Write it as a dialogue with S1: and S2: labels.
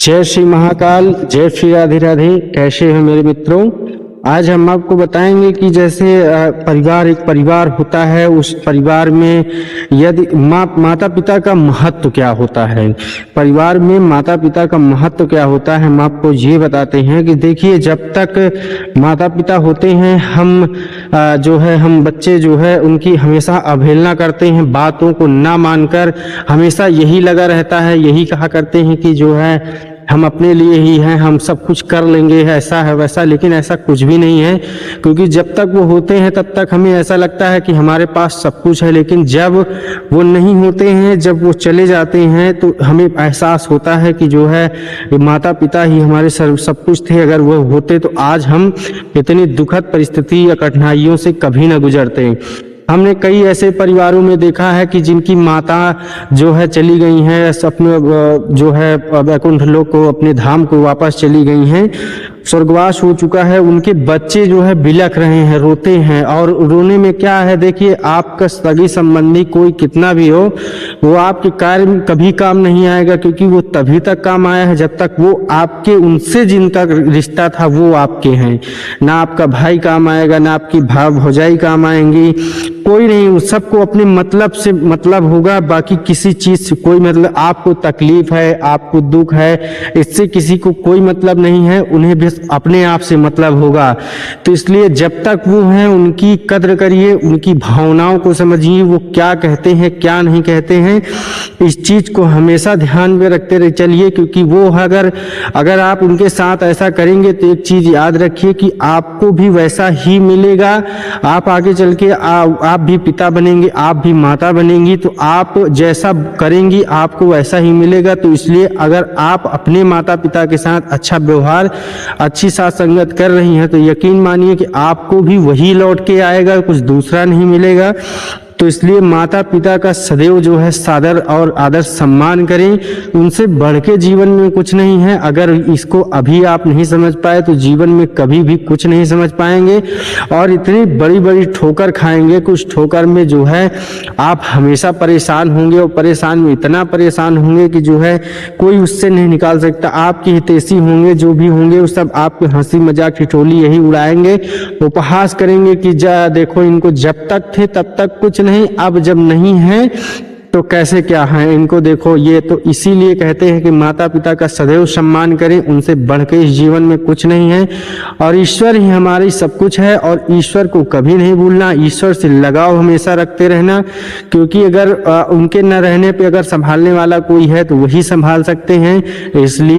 S1: जय श्री महाकाल, जय श्री राधे राधे। कैसे हैं मेरे मित्रों? आज हम आपको बताएंगे कि जैसे परिवार एक परिवार होता है, उस परिवार में यदि माता पिता का महत्व क्या होता है, परिवार में माता पिता का महत्व क्या होता है, हम आपको ये बताते हैं कि देखिए, जब तक माता पिता होते हैं हम बच्चे जो है उनकी हमेशा अवहेलना करते हैं, बातों को ना मानकर हमेशा यही लगा रहता है, यही कहा करते हैं कि जो है हम अपने लिए ही हैं, हम सब कुछ कर लेंगे, ऐसा है वैसा। लेकिन ऐसा कुछ भी नहीं है, क्योंकि जब तक वो होते हैं तब तक हमें ऐसा लगता है कि हमारे पास सब कुछ है, लेकिन जब वो नहीं होते हैं, जब वो चले जाते हैं, तो हमें एहसास होता है कि जो है माता पिता ही हमारे सब कुछ थे। अगर वो होते तो आज हम इतनी दुखद परिस्थिति या कठिनाइयों से कभी न गुजरते। हमने कई ऐसे परिवारों में देखा है कि जिनकी माता जो है चली गई हैं, अपने जो है वैकुंठ लोक को, अपने धाम को वापस चली गई हैं, स्वर्गवास हो चुका है, उनके बच्चे जो है बिलख रहे हैं, रोते हैं। और रोने में क्या है, देखिए, आपका सगी संबंधी कोई कितना भी हो, वो आपके कार्य में कभी काम नहीं आएगा, क्योंकि वो तभी तक काम आया है जब तक वो आपके, उनसे जिनका रिश्ता था वो आपके हैं। ना आपका भाई काम आएगा, ना आपकी भौजाई काम आएंगी, कोई नहीं। सबको अपने मतलब से मतलब होगा, बाकी किसी चीज से कोई मतलब, आपको तकलीफ है, आपको दुख है, इससे किसी को कोई मतलब नहीं है, उन्हें भी अपने आप से मतलब होगा। तो इसलिए जब तक वो हैं उनकी कद्र करिए, उनकी भावनाओं को समझिए, वो क्या कहते हैं क्या नहीं कहते हैं, इस चीज को हमेशा ध्यान में रखते रह चलिए। क्योंकि वो अगर आप उनके साथ ऐसा करेंगे तो एक चीज याद रखिए कि आपको भी वैसा ही मिलेगा। आप आगे चल के आप भी पिता बनेंगे, आप भी माता बनेंगी, तो आप जैसा करेंगी आपको वैसा ही मिलेगा। तो इसलिए अगर आप अपने माता पिता के साथ अच्छा व्यवहार, अच्छी साथ संगत कर रही हैं, तो यकीन मानिए कि आपको भी वही लौट के आएगा, कुछ दूसरा नहीं मिलेगा। तो इसलिए माता पिता का सदैव जो है सादर और आदर सम्मान करें, उनसे बढ़ के जीवन में कुछ नहीं है। अगर इसको अभी आप नहीं समझ पाए तो जीवन में कभी भी कुछ नहीं समझ पाएंगे, और इतनी बड़ी बड़ी ठोकर खाएंगे, कुछ ठोकर में जो है आप हमेशा परेशान होंगे, और परेशान में इतना परेशान होंगे कि जो है कोई उससे नहीं निकाल सकता। आपके हितैषी होंगे, जो भी होंगे, वो सब आपके हंसी मजाक ठिठोली यही उड़ाएंगे, उपहास करेंगे कि देखो, इनको जब तक थे तब तक कुछ नहीं, अब जब नहीं है तो कैसे क्या है, इनको देखो। ये तो इसीलिए कहते हैं कि माता पिता का सदैव सम्मान करें, उनसे बढ़ के इस जीवन में कुछ नहीं है, और ईश्वर ही हमारी सब कुछ है। और ईश्वर को कभी नहीं भूलना, ईश्वर से लगाव हमेशा रखते रहना, क्योंकि अगर उनके न रहने पे अगर संभालने वाला कोई है तो वही संभाल सकते हैं। इसलिए